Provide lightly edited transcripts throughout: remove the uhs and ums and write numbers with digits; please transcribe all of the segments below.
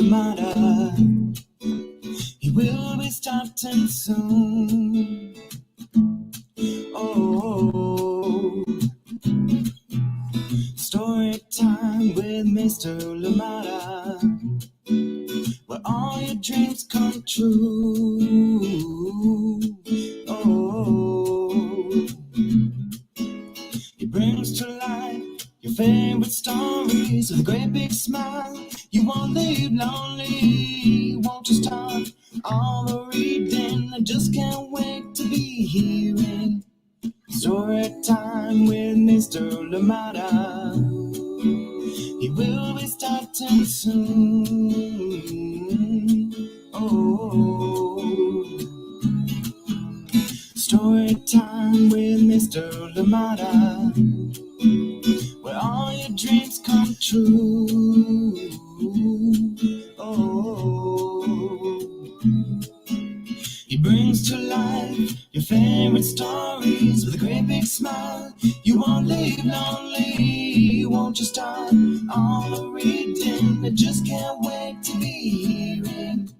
Lamada. He will be starting soon. Oh, story time with Mr. Lamada, where all your dreams come true. Oh, he brings to life your favorite stories with a great big smile. You won't leave lonely, won't you start all the reading? I just can't wait to be hearing story time with Mr. Lamada. He will be starting soon. Oh, story time with Mr. Lamada, where all your dreams come true. Oh, he brings to life your favorite stories with a great big smile. You won't leave lonely, won't you start all the reading? I just can't wait to be hearing.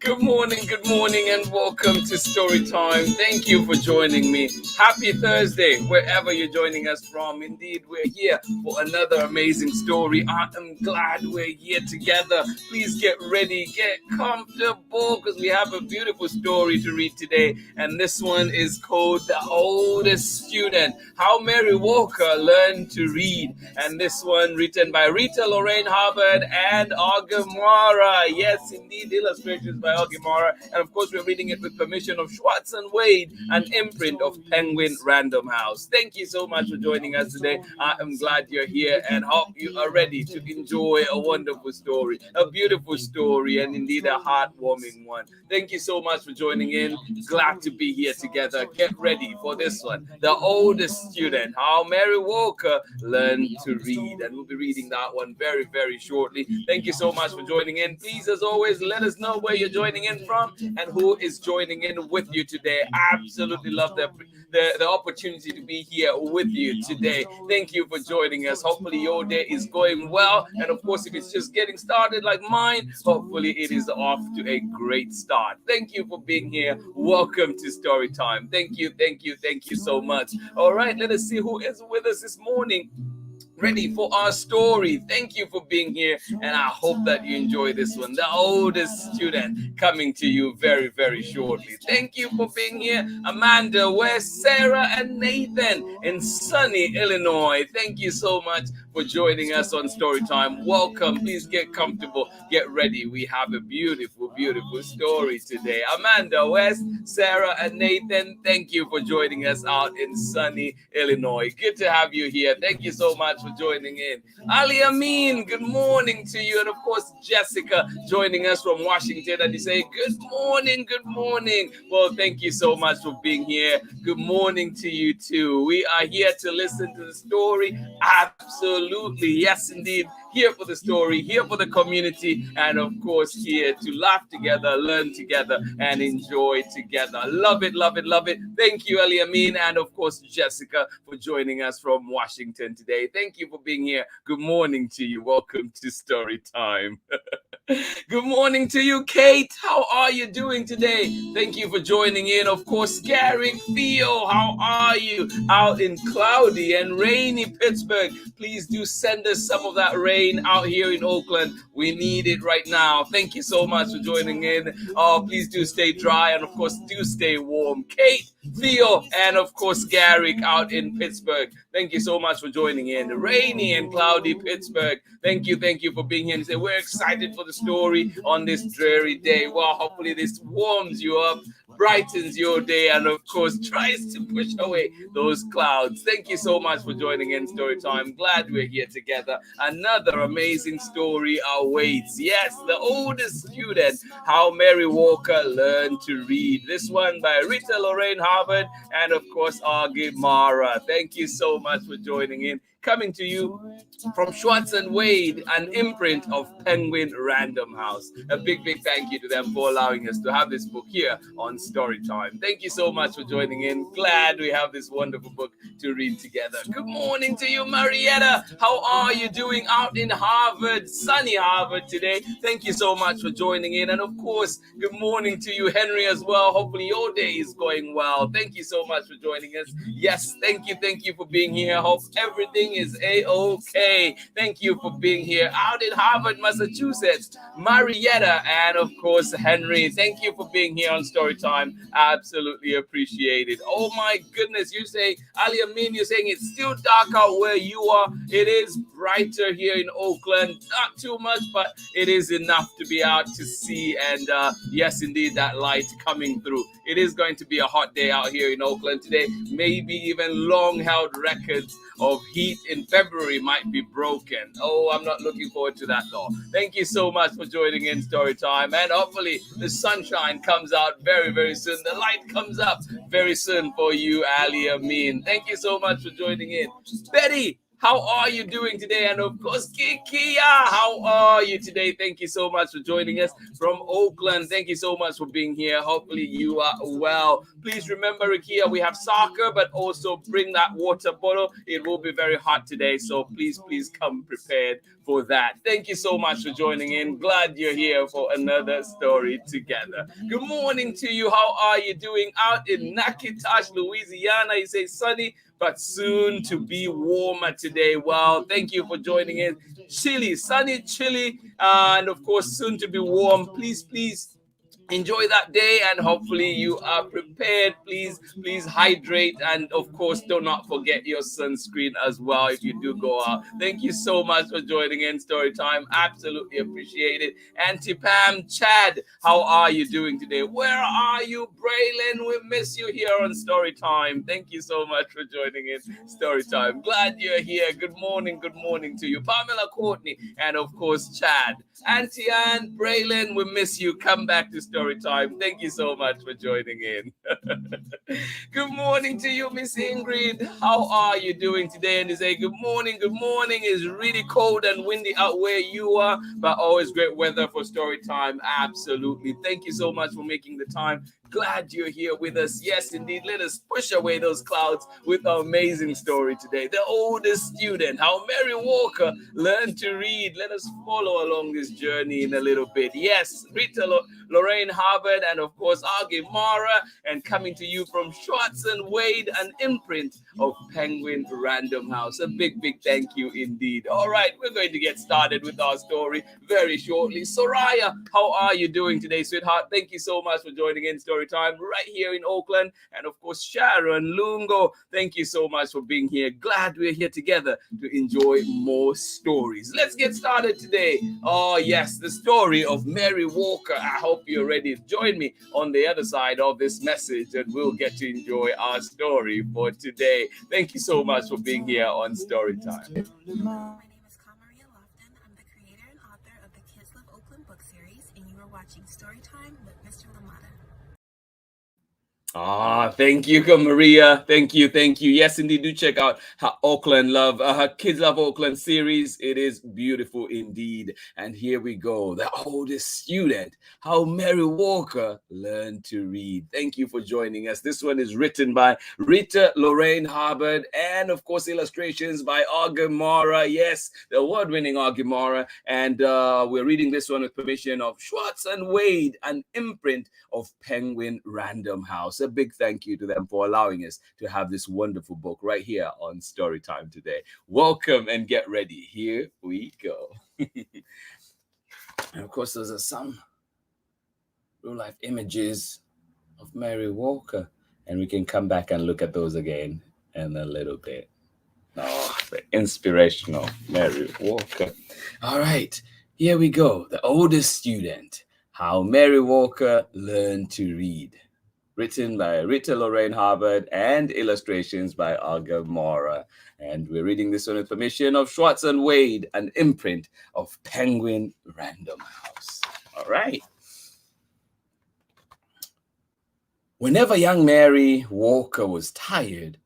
Good morning, and welcome to Storytime. Thank you for joining me. Happy Thursday, wherever you're joining us from. Indeed, we're here for another amazing story. I am glad we're here together. Please get ready, get comfortable, because we have a beautiful story to read today. And this one is called The Oldest Student, How Mary Walker Learned to Read. And this one written by RITA, LORRAINE, HUBBARD, and MORA. Yes, indeed, illustrations by MORA. And of course, we're reading it with permission of SCHWARTZ and Wade, an imprint of Penguin Random House. Thank you so much for joining us today. I am glad you're here and hope you are ready to enjoy a wonderful story, a beautiful story, and indeed a heartwarming one. Thank you so much for joining in. Glad to be here together. Get ready for this one. The Oldest Student, How Mary Walker Learned to Read. And we'll be reading that one very, very shortly. Thank you so much for joining in. Please, as always, let us know where you're joining in from and who is joining in with you today. Absolutely love the opportunity to be here with you today. Thank you for joining us. Hopefully your day is going well, and of course, if it's just getting started like mine, hopefully it is off to a great start. Thank you for being here. Welcome to Storytime. Thank you so much. All right, let us see who is with us this morning, ready for our story. Thank you for being here, and I hope that you enjoy this one. The Oldest Student, coming to you very, very shortly. Thank you for being here, Amanda, Wes, Sarah, and Nathan in sunny Illinois. Thank you so much for joining us on Storytime. Welcome. Please get comfortable, get ready. We have a beautiful, beautiful story today. Amanda, Wes, Sarah, and Nathan, thank you for joining us out in sunny Illinois. Good to have you here. Thank you so much for joining in. Ali Amin, good morning to you. And of course, Jessica joining us from Washington. And you say, good morning, good morning. Well, thank you so much for being here. Good morning to you too. We are here to listen to the story. Absolutely. Yes, indeed. Here for the story, here for the community, and of course here to laugh together, learn together, and enjoy together. Love it, love it, love it. Thank you, Ali Amin, and of course Jessica for joining us from Washington today. Thank you for being here. Good morning to you. Welcome to Story Time. Good morning to you, Kate. How are you doing today? Thank you for joining in. Of course, Garrick, Theo, how are you? Out in cloudy and rainy Pittsburgh. Please do send us some of that rain out here in Oakland. We need it right now. Thank you so much for joining in. Oh, please do stay dry, and of course, do stay warm. Kate, Theo, and of course, Garrick out in Pittsburgh. Thank you so much for joining in. Rainy and cloudy Pittsburgh. Thank you for being here. And say, we're excited for the story on this dreary day. Well, hopefully this warms you up, brightens your day, and of course tries to push away those clouds. Thank you so much for joining in Storytime. Glad we're here together. Another amazing story awaits. Yes, The Oldest Student, How Mary Walker Learned to Read. This one by RITA, LORRAINE, HUBBARD, and of course MORA. Thank you so much for joining in. coming to you from Schwartz and Wade, an imprint of Penguin Random House. A big thank you to them for allowing us to have this book here on Storytime. Thank you so much for joining in. Glad we have this wonderful book to read together. Good morning to you, Marietta. How are you doing out in Harvard, sunny Harvard today? Thank you so much for joining in. And of course, good morning to you, Henry, as well. Hopefully your day is going well. Thank you so much for joining us. Yes, thank you for being here. Hope everything is a-okay. Thank you for being here out in Harvard, Massachusetts. Marietta, and of course, Henry, thank you for being here on Storytime. Absolutely appreciate it. Oh my goodness, you say, Ali Amin, you're saying it's still dark out where you are. It is brighter here in Oakland. Not too much, but it is enough to be out to see. And yes, indeed, that light coming through. It is going to be a hot day out here in Oakland today. Maybe even long-held records of heat in February might be broken. Oh, I'm not looking forward to that, though. Thank you so much for joining in Storytime. And hopefully the sunshine comes out very soon. The light comes up very soon for you, Ali Amin. Thank you so much for joining in. Betty, how are you doing today? And of course, Kikia, how are you today? Thank you so much for joining us from Oakland. Thank you so much for being here. Hopefully you are well. Please remember, Rikia, we have soccer, but also bring that water bottle. It will be very hot today, so please come prepared for that. Thank you so much for joining in. Glad you're here for another story together. Good morning to you. How are you doing out in Natchitoches, Louisiana? You say sunny, but soon to be warmer today. Well, thank you for joining in. Chilly, sunny, chilly, and of course, soon to be warm. Please enjoy that day, and hopefully you are prepared. Please hydrate, and of course do not forget your sunscreen as well if you do go out. Thank you so much for joining in Storytime. Absolutely appreciate it. Auntie Pam, Chad, how are you doing today? Where are you, Braylon? We miss you here on Storytime. Thank you so much for joining in Storytime. Glad you're here. Good morning to you, Pamela, Courtney, and of course Chad. Auntie Ann, Braylon, we miss you. Come back to Storytime. Thank you so much for joining in. Good morning to you, Miss Ingrid. How are you doing today? And they say good morning. It's really cold and windy out where you are, but always great weather for Storytime. Absolutely. Thank you so much for making the time. Glad you're here with us. Yes, indeed. Let us push away those clouds with our amazing story today. The oldest student, how Mary Walker learned to read. Let us follow along this journey in a little bit. Yes, RITA, Lorraine, Hubbard, and of course, MORA, and coming to you from Schwartz and Wade, an imprint of Penguin Random House. A big thank you indeed. All right, we're going to get started with our story very shortly. Soraya, how are you doing today, sweetheart? Thank you so much for joining in Storytime right here in Oakland. And of course, Sharon Lungo, thank you so much for being here. Glad we're here together to enjoy more stories. Let's get started today. Oh yes, the story of Mary Walker. I hope you're ready to join me on the other side of this message, and we'll get to enjoy our story for today. Thank you so much for being here on Storytime. My name is Kamaria Lofton. I'm the creator and author of the Kids Love Oakland book series, and you are watching Storytime with Mr. Lamada. Thank you, Maria. Thank you. Yes, indeed. Do check out her Oakland Love, her Kids Love Oakland series. It is beautiful indeed. And here we go. The oldest student, how Mary Walker learned to read. Thank you for joining us. This one is written by Rita Lorraine Hubbard, and of course, illustrations by MORA. Yes, the award-winning MORA. And we're reading this one with permission of Schwartz and Wade, an imprint of Penguin Random House. A big thank you to them for allowing us to have this wonderful book right here on Storytime today. Welcome and get ready. Here we go. And of course, those are some real-life images of Mary Walker, and we can come back and look at those again in a little bit. Oh, the inspirational Mary Walker. All right, here we go. The oldest student, how Mary Walker learned to read. Written by Rita Lorraine Hubbard and illustrations by MORA. And we're reading this one with permission of Schwartz and Wade, an imprint of Penguin Random House. All right. Whenever young Mary Walker was tired,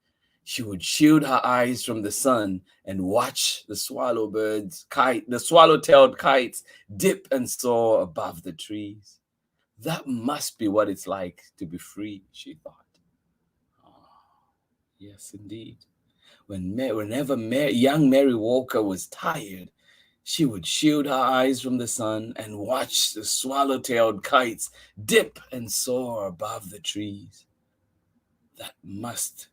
She would shield her eyes from the sun and watch the swallow-tailed kites dip and soar above the trees. That must be what it's like to be free, she thought. Oh, yes, indeed. Whenever young Mary Walker was tired, she would shield her eyes from the sun and watch the swallow-tailed kites dip and soar above the trees. That must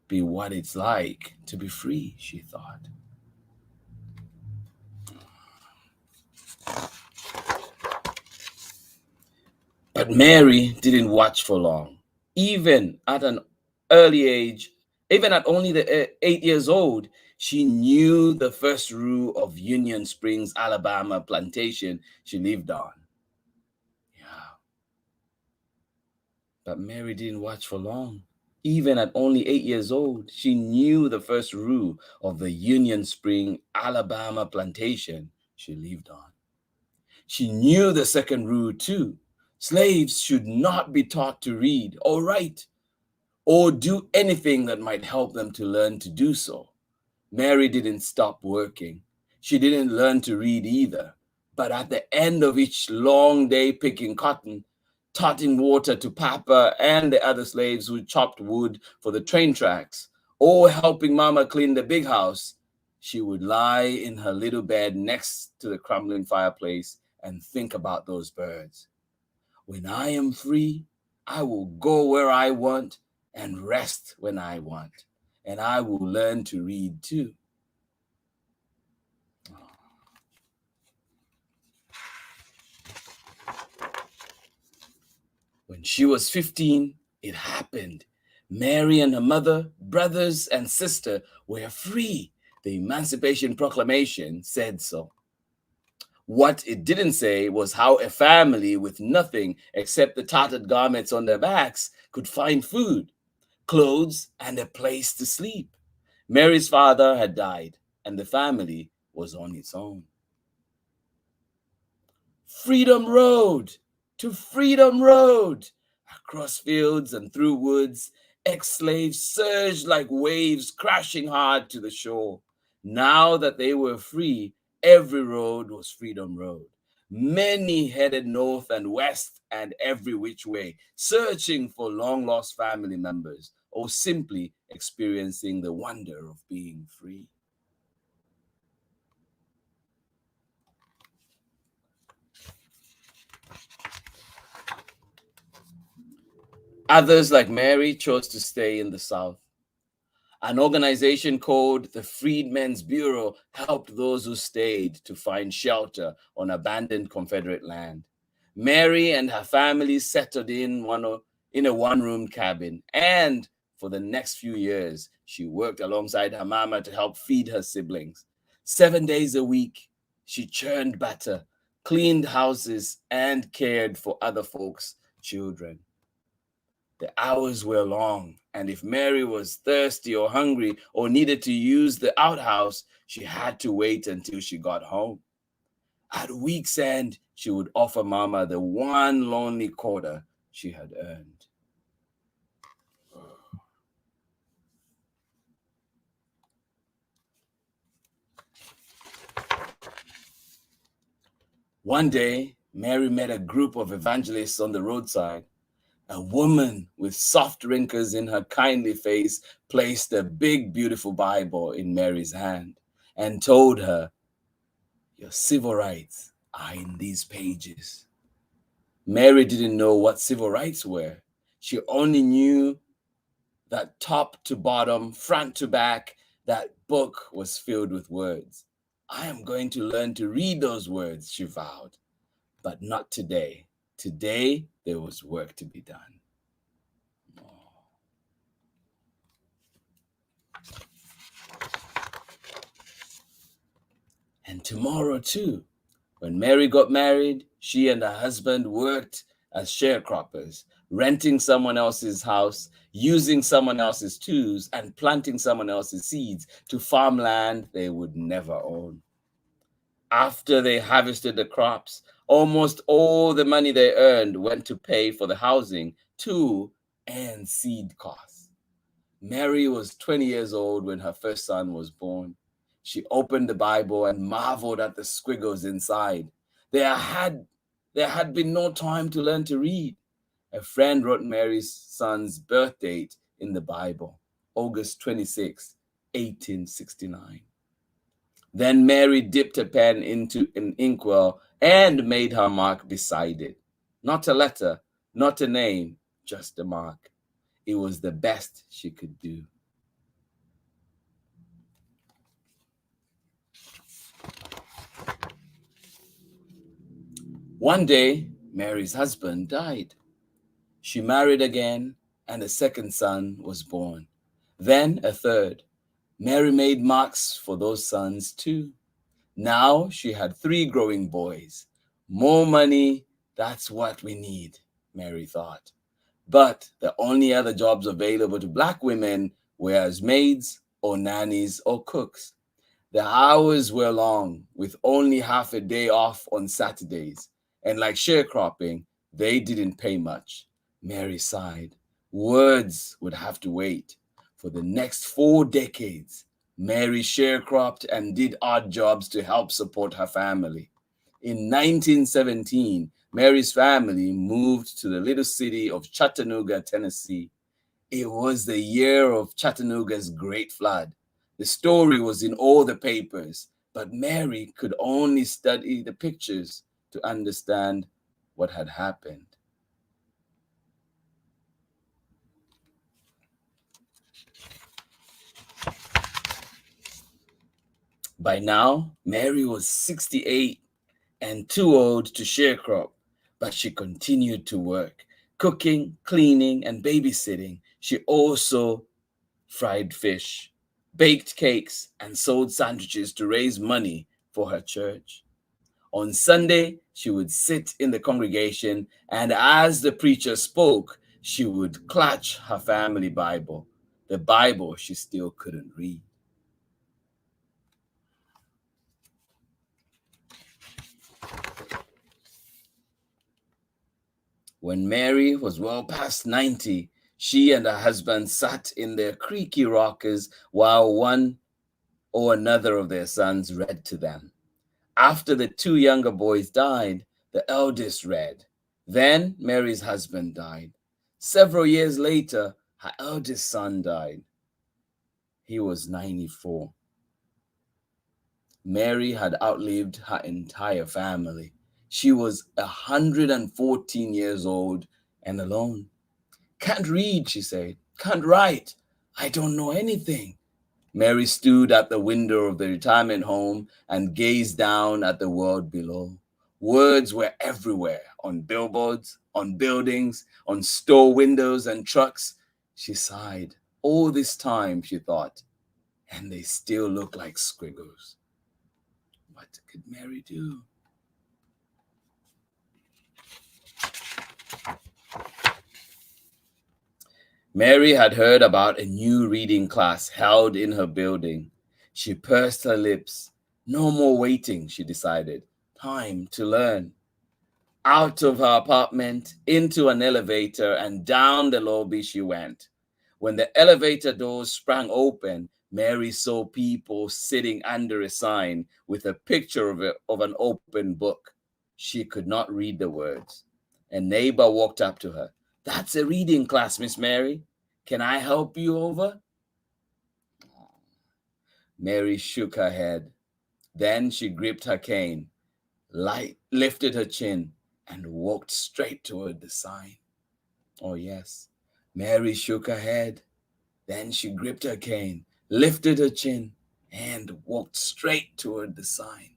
be what it's like to be free, she thought. But Mary didn't watch for long. Even at an early age, even at only 8 years old, she knew the first rule of Union Springs, Alabama plantation she lived on. Yeah. But Mary didn't watch for long. Even at only 8 years old, she knew the first rule of the Union Spring, Alabama plantation she lived on. She knew the second rule too. Slaves should not be taught to read or write or do anything that might help them to learn to do so. Mary didn't stop working. She didn't learn to read either. But at the end of each long day picking cotton, totting water to Papa and the other slaves who chopped wood for the train tracks, or helping Mama clean the big house, she would lie in her little bed next to the crumbling fireplace and think about those birds. When I am free, I will go where I want and rest when I want, and I will learn to read too. When she was 15, it happened. Mary and her mother, brothers, and sister were free. The Emancipation Proclamation said so. What it didn't say was how a family with nothing except the tattered garments on their backs could find food, clothes, and a place to sleep. Mary's father had died, and the family was on its own. Freedom Road! To Freedom Road! Across fields and through woods, ex-slaves surged like waves crashing hard to the shore. Now that they were free, every road was Freedom Road. Many headed north and west and every which way, searching for long-lost family members or simply experiencing the wonder of being free. Others, like Mary, chose to stay in the South. An organization called the Freedmen Bureau helped those who stayed to find shelter on abandoned Confederate land. Mary and her family settled in a one-room cabin, and for the next few years, she worked alongside her mama to help feed her siblings. 7 days a week, she churned butter, cleaned houses, and cared for other folks' children. The hours were long, and if Mary was thirsty or hungry or needed to use the outhouse, she had to wait until she got home. At week's end, she would offer Mama the one lonely quarter she had earned. One day, Mary met a group of evangelists on the roadside. A woman with soft wrinkles in her kindly face placed a big, beautiful Bible in Mary's hand and told her, "Your civil rights are in these pages." Mary didn't know what civil rights were. She only knew that top to bottom, front to back, that book was filled with words. "I am going to learn to read those words," she vowed. But not today. Today, there was work to be done. And tomorrow too. When Mary got married, she and her husband worked as sharecroppers, renting someone else's house, using someone else's tools, and planting someone else's seeds to farm land they would never own. After they harvested the crops, almost all the money they earned went to pay for the housing, tool, and seed costs. Mary was 20 years old when her first son was born. She opened the Bible and marveled at the squiggles inside. There had been no time to learn to read. A friend wrote Mary's son's birth date in the Bible, August 26, 1869. Then Mary dipped a pen into an inkwell and made her mark beside it. Not a letter, not a name, just a mark. It was the best she could do. One day, Mary's husband died. She married again, and a second son was born. Then a third. Mary made marks for those sons too. Now she had 3 growing boys. More money, that's what we need, Mary thought. But the only other jobs available to Black women were as maids or nannies or cooks. The hours were long, with only half a day off on Saturdays. And like sharecropping, they didn't pay much. Mary sighed. Words would have to wait. For the next 4 decades, Mary sharecropped and did odd jobs to help support her family. In 1917, Mary's family moved to the little city of Chattanooga, Tennessee. It was the year of Chattanooga's Great Flood. The story was in all the papers, but Mary could only study the pictures to understand what had happened. By now, Mary was 68 and too old to sharecrop, but she continued to work, cooking, cleaning, and babysitting. She also fried fish, baked cakes, and sold sandwiches to raise money for her church. On Sunday, she would sit in the congregation, and as the preacher spoke, she would clutch her family Bible, the Bible she still couldn't read. When Mary was well past 90, she and her husband sat in their creaky rockers while one or another of their sons read to them. After the 2 younger boys died, the eldest read. Then Mary's husband died. Several years later, her eldest son died. He was 94. Mary had outlived her entire family. She was 114 years old and alone. Can't read, she said. Can't write. I don't know anything. Mary stood at the window of the retirement home and gazed down at the world below. Words were everywhere, on billboards, on buildings, on store windows and trucks. She sighed. All this time, she thought, and they still look like squiggles. What could Mary do? Mary had heard about a new reading class held in her building. She pursed her lips. No more waiting, she decided. Time to learn. Out of her apartment, into an elevator, and down the lobby she went. When the elevator doors sprang open, Mary saw people sitting under a sign with a picture of an open book. She could not read the words. A neighbor walked up to her. That's a reading class, Miss Mary. Can I help you over? Mary shook her head. Then she gripped her cane, lifted her chin, and walked straight toward the sign. Oh, yes. Mary shook her head. Then she gripped her cane, lifted her chin, and walked straight toward the sign.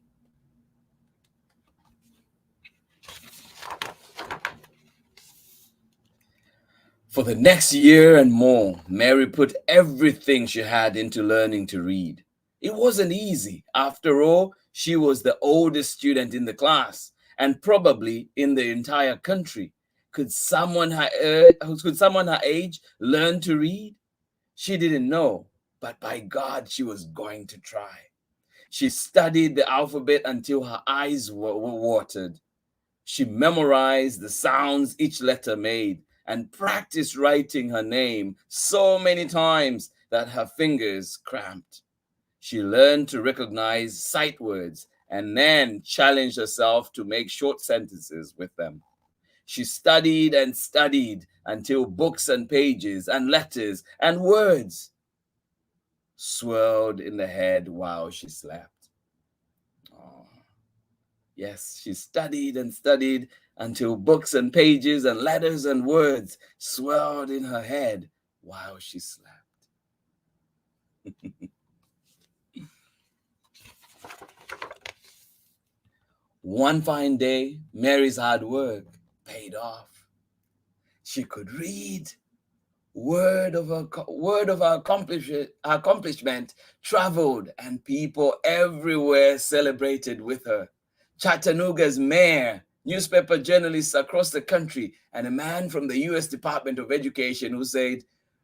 For the next year and more, Mary put everything she had into learning to read. It wasn't easy. After all, she was the oldest student in the class and probably in the entire country. Could someone her age learn to read? She didn't know, but by God, she was going to try. She studied the alphabet until her eyes were watered. She memorized the sounds each letter made and practiced writing her name so many times that her fingers cramped. She learned to recognize sight words and then challenged herself to make short sentences with them. She studied and studied until books and pages and letters and words swirled in the head while she slept. Oh. Yes, she studied and studied until books and pages and letters and words swirled in her head while she slept. One fine day, Mary's hard work paid off. She could read. Word of her accomplishment traveled, and people everywhere celebrated with her. Chattanooga's mayor, newspaper journalists across the country, and a man from the U.S. Department of Education who said,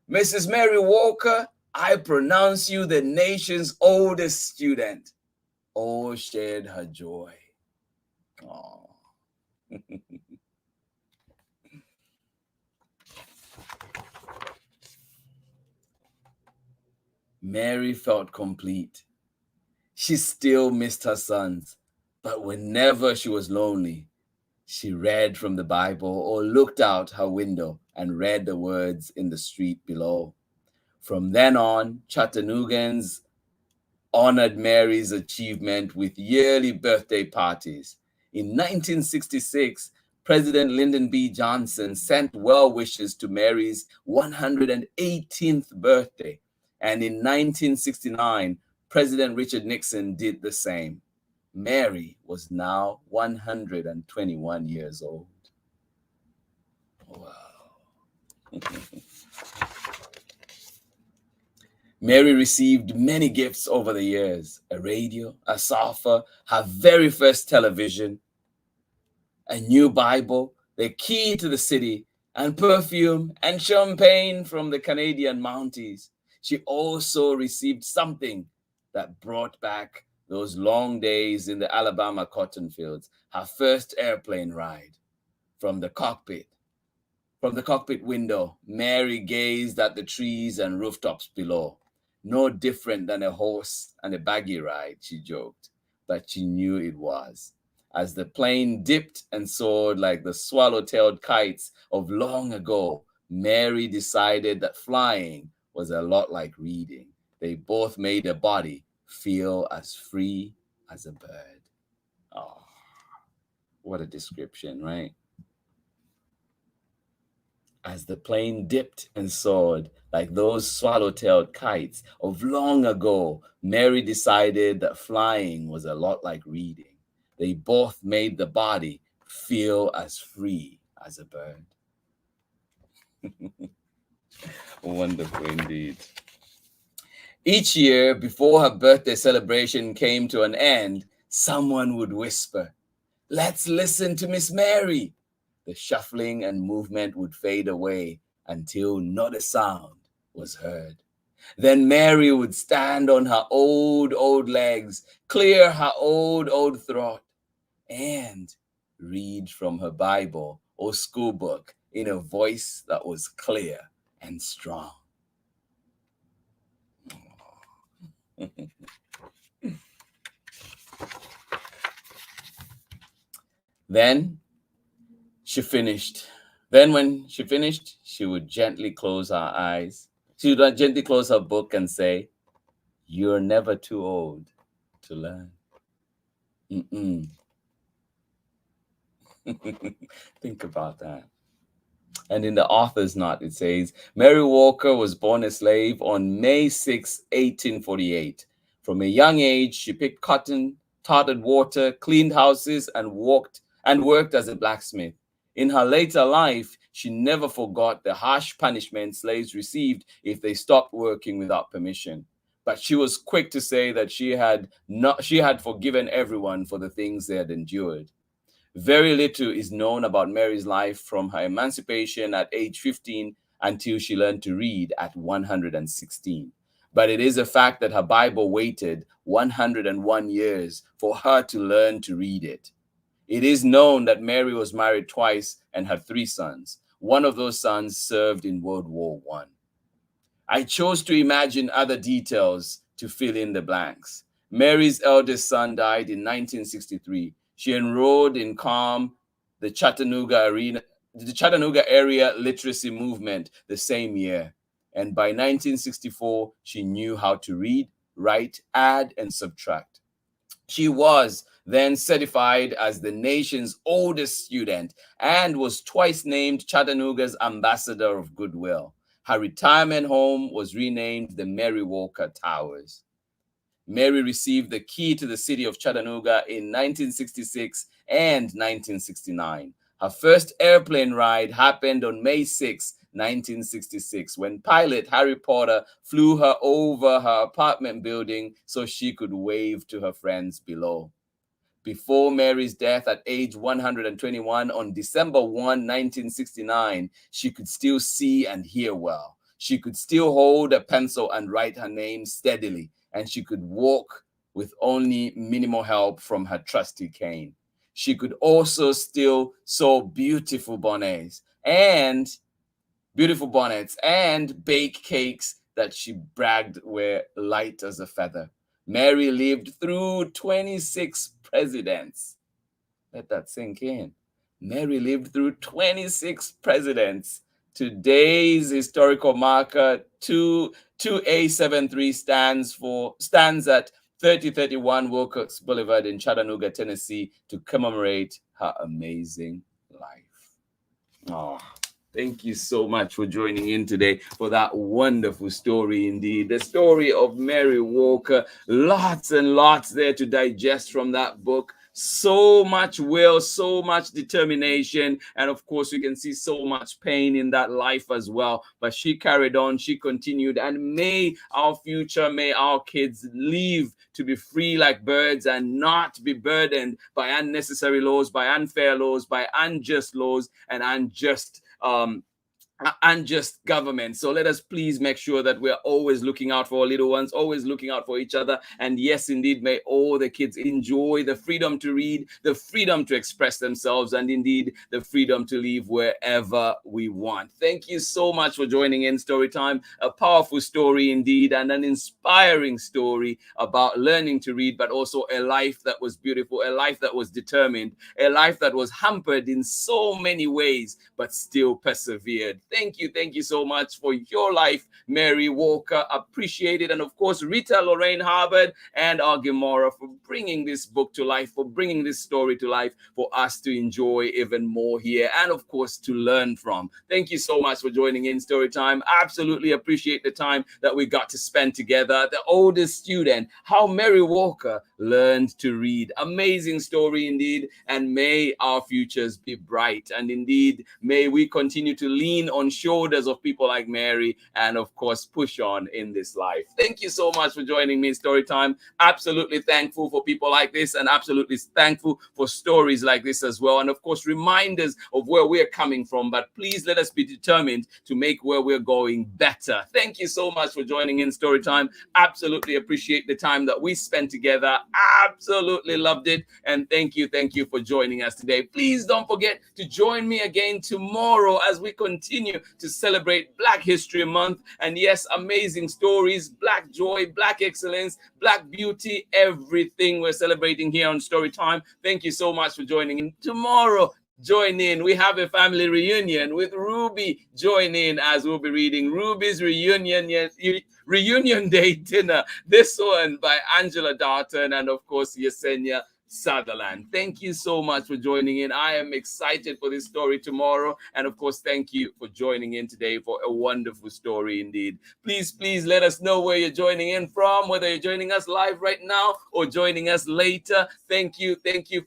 "Mrs. Mary Walker, I pronounce you the nation's oldest student," all shared her joy. Oh. Mary felt complete. She still missed her sons, but whenever she was lonely, she read from the Bible or looked out her window and read the words in the street below. From then on, Chattanoogaans honored Mary's achievement with yearly birthday parties. In 1966, President Lyndon B. Johnson sent well wishes to Mary's 118th birthday. And in 1969, President Richard Nixon did the same. Mary was now 121 years old. Wow. Mary received many gifts over the years: a radio, a sofa, her very first television, a new Bible, the key to the city, and perfume and champagne from the Canadian Mounties. She also received something that brought back those long days in the Alabama cotton fields, her first airplane ride. From the cockpit window, Mary gazed at the trees and rooftops below. No different than a horse and a buggy ride, she joked, but she knew it was. As the plane dipped and soared like the swallow-tailed kites of long ago, Mary decided that flying was a lot like reading. They both made a body feel as free as a bird. Oh, what a description, right? As the plane dipped and soared like those swallow-tailed kites of long ago, Mary decided that flying was a lot like reading. They both made the body feel as free as a bird. Wonderful indeed. Each year, before her birthday celebration came to an end, someone would whisper, "Let's listen to Miss Mary." The shuffling and movement would fade away until not a sound was heard. Then Mary would stand on her old legs, clear her old throat, and read from her Bible or school book in a voice that was clear and strong. Then when she finished, she would gently close her eyes. She would gently close her book and say, "You're never too old to learn." Think about that. And in the author's note, it says, Mary Walker was born a slave on May 6, 1848. From a young age, she picked cotton, totted water, cleaned houses, and worked as a blacksmith. In her later life, she never forgot the harsh punishment slaves received if they stopped working without permission. But she was quick to say that she had forgiven everyone for the things they had endured. Very little is known about Mary's life from her emancipation at age 15 until she learned to read at 116. But it is a fact that her Bible waited 101 years for her to learn to read it. It is known that Mary was married twice and had 3 sons. One of those sons served in World War I. I chose to imagine other details to fill in the blanks. Mary's eldest son died in 1963. She enrolled in CALM, the Chattanooga area literacy movement, the same year. And by 1964, she knew how to read, write, add, and subtract. She was then certified as the nation's oldest student and was twice named Chattanooga's Ambassador of Goodwill. Her retirement home was renamed the Mary Walker Towers. Mary received the key to the city of Chattanooga in 1966 and 1969. Her first airplane ride happened on May 6, 1966, when pilot Harry Potter flew her over her apartment building so she could wave to her friends below. Before Mary's death at age 121 on December 1, 1969, she could still see and hear well. She could still hold a pencil and write her name steadily, and she could walk with only minimal help from her trusty cane. She could also still sew beautiful bonnets and bake cakes that she bragged were light as a feather. Mary lived through 26 presidents. Let that sink in. Mary lived through 26 presidents. Today's historical marker 2A73 stands at 3031 Wilcox Boulevard in Chattanooga, Tennessee, to commemorate her amazing life. Oh. Thank you so much for joining in today for that wonderful story indeed. The story of Mary Walker. Lots and lots there to digest from that book. So much will, so much determination. And of course, you can see so much pain in that life as well. But she carried on, she continued. And may our future, may our kids live to be free like birds and not be burdened by unnecessary laws, by unfair laws, by unjust laws, and unjust government. So let us please make sure that we're always looking out for our little ones, always looking out for each other. And yes, indeed, may all the kids enjoy the freedom to read, the freedom to express themselves, and indeed the freedom to live wherever we want. Thank you so much for joining in Storytime. A powerful story indeed, and an inspiring story about learning to read, but also a life that was beautiful, a life that was determined, a life that was hampered in so many ways, but still persevered. Thank you so much for your life, Mary Walker. Appreciate it. And of course, RITA, LORRAINE, HUBBARD, and our MORA for bringing this book to life, for bringing this story to life, for us to enjoy even more here, and of course, to learn from. Thank you so much for joining in Storytime. Absolutely appreciate the time that we got to spend together. The oldest student, how Mary Walker learned to read. Amazing story indeed. And may our futures be bright. And indeed, may we continue to lean on shoulders of people like Mary, and of course push on in this life. Thank you so much for joining me in Storytime. Absolutely thankful for people like this, and absolutely thankful for stories like this as well, and of course reminders of where we're coming from. But please let us be determined to make where we're going better. Thank you so much for joining in Storytime. Absolutely appreciate the time that we spent together. Absolutely loved it, and thank you for joining us today. Please don't forget to join me again tomorrow as we continue to celebrate Black History Month. And yes, amazing stories, Black joy, Black excellence, Black beauty, everything we're celebrating here on Storytime. Thank you so much for joining in. Tomorrow, join in. We have a family reunion with Ruby. Join in as we'll be reading Ruby's Reunion Day Dinner. This one by Angela Darton and of course Yesenia Sutherland. Thank you so much for joining in. I am excited for this story tomorrow. And of course, thank you for joining in today for a wonderful story indeed. Please let us know where you're joining in from, whether you're joining us live right now or joining us later. Thank you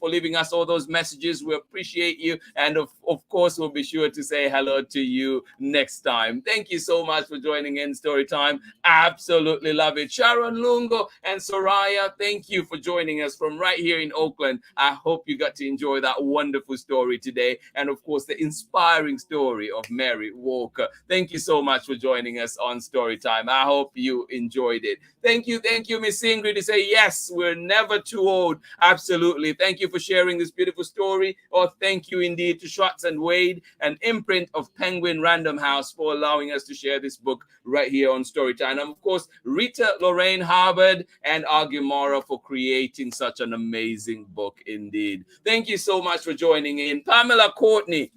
for leaving us all those messages. We appreciate you. And of course, we'll be sure to say hello to you next time. Thank you so much for joining in Storytime. Absolutely love it. Sharon Lungo and Soraya, thank you for joining us from right here in Oakland. I hope you got to enjoy that wonderful story today, and of course the inspiring story of Mary Walker. Thank you so much for joining us on Storytime. I hope you enjoyed it. Thank you, Miss Ingrid, to say yes, we're never too old. Absolutely. Thank you for sharing this beautiful story. Or thank you indeed to SCHWARTZ and Wade, an imprint of Penguin Random House, for allowing us to share this book right here on Storytime. And of course, RITA, LORRAINE, HUBBARD, and MORA for creating such an amazing book indeed. Thank you so much for joining in. Pamela Courtney,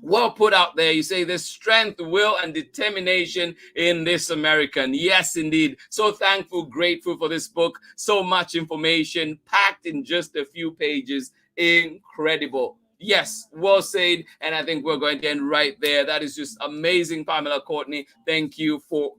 well put out there. You say there's strength, will, and determination in this American. Yes, indeed. So thankful, grateful for this book. So much information packed in just a few pages. Incredible. Yes, well said. And I think we're going to end right there. That is just amazing, Pamela Courtney. Thank you for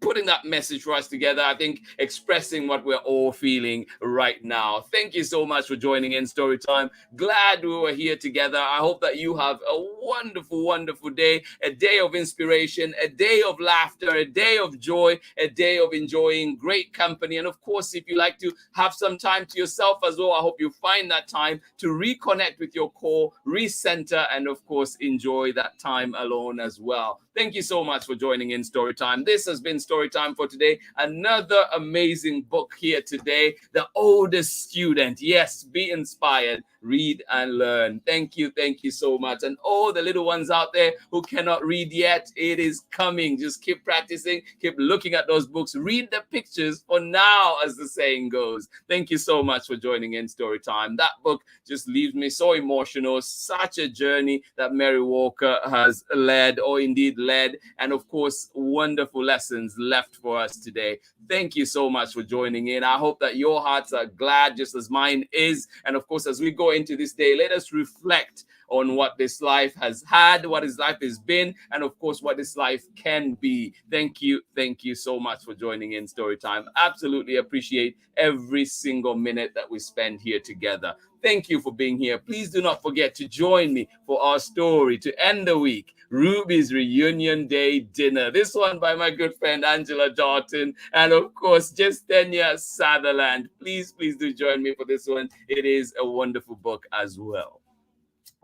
putting that message for us together. I think expressing what we're all feeling right now. Thank you so much for joining in Storytime. Glad we were here together. I hope that you have a wonderful, wonderful day, a day of inspiration, a day of laughter, a day of joy, a day of enjoying great company. And of course, if you like to have some time to yourself as well, I hope you find that time to reconnect with your core, recenter, and of course, enjoy that time alone as well. Thank you so much for joining in Storytime. This has been Storytime for today. Another amazing book here today. The Oldest Student. Yes, be inspired. Read and learn. Thank you so much. And all the little ones out there who cannot read yet, it is coming. Just keep practicing, keep looking at those books, read the pictures for now, as the saying goes. Thank you so much for joining in Storytime. That book just leaves me so emotional. Such a journey that Mary Walker has led, or indeed led, and of course, wonderful lessons left for us today. Thank you so much for joining in. I hope that your hearts are glad, just as mine is. And of course, as we go into this day, let us reflect on what this life has had, what this life has been, and of course, what this life can be. Thank you so much for joining in Storytime. Absolutely appreciate every single minute that we spend here together. Thank you for being here. Please do not forget to join me for our story to end the week, Ruby's Reunion Day Dinner. This one by my good friend Angela Dalton, and of course, Justenia Sutherland. Please do join me for this one. It is a wonderful book as well.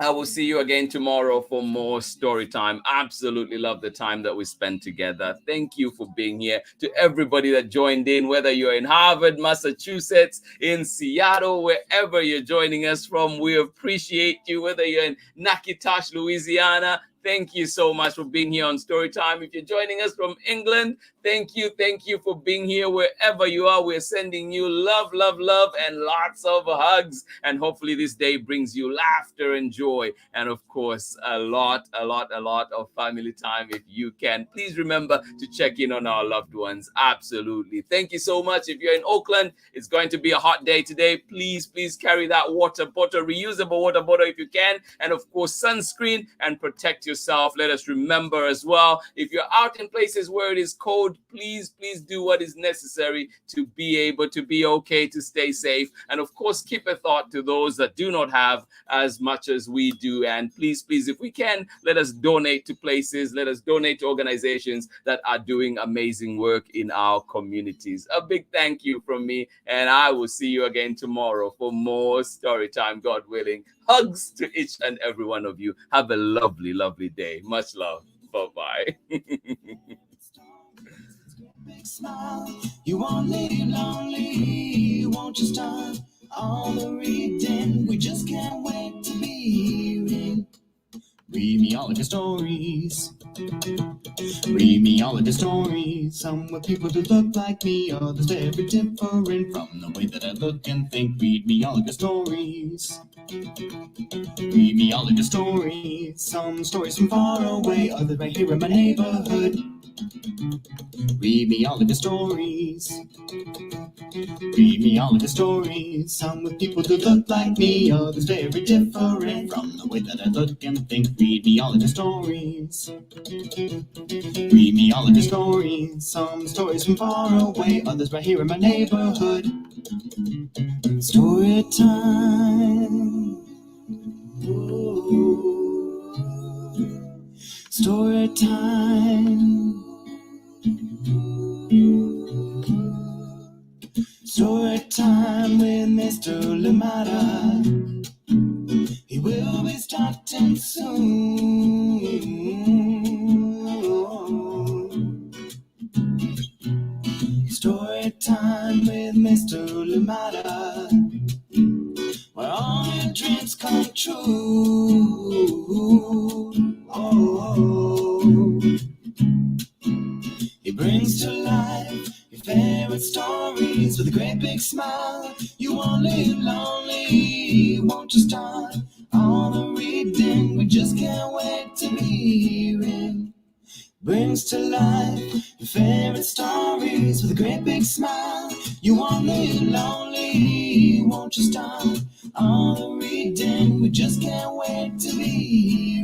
I will see you again tomorrow for more story time. Absolutely love the time that we spent together. Thank you for being here. To everybody that joined in, whether you're in Harvard, Massachusetts, in Seattle, wherever you're joining us from, we appreciate you. Whether you're in Natchitoches, Louisiana, thank you so much for being here on Storytime. If you're joining us from England, thank you for being here wherever you are. We're sending you love, and lots of hugs. And hopefully this day brings you laughter and joy. And of course, a lot of family time if you can. Please remember to check in on our loved ones. Absolutely. Thank you so much. If you're in Oakland, it's going to be a hot day today. Please carry that water bottle, reusable water bottle if you can. And of course, sunscreen, and protect yourself. Let us remember as well, if you're out in places where it is cold, please do what is necessary to be able to be okay, to stay safe. And of course, keep a thought to those that do not have as much as we do. And please, if we can, let us donate to places, let us donate to organizations that are doing amazing work in our communities. A big thank you from me, and I will see you again tomorrow for more story time, God willing. Hugs to each and every one of you. Have a lovely day. Much love. Bye-bye. Big smile, you won't leave lonely, won't you start all the reading? We just can't wait to be hearing. Read me all of your stories. Read me all of your stories. Some with people who look like me, others very different from the way that I look and think. Read me all of your stories. Read me all of your stories. Some stories from far away, others right here in my neighborhood. Read me all of your stories. Read me all of your stories. Some with people who look like me, others very different from the way that I look and think. Read me all of your stories. Read me all of your stories. Some stories from far away, others right here in my neighborhood. Story time. Ooh. Story time. Story time with Mr. Lamada. He will be starting soon. Story time with Mr. Lamada, where all your dreams come true. Oh, he brings to life your favorite stories with a great big smile. You won't live lonely, won't you start all the reading? We just can't wait to be hearing. Brings to life your favorite stories with a great big smile. You won't live lonely, won't you start all the reading? We just can't wait to be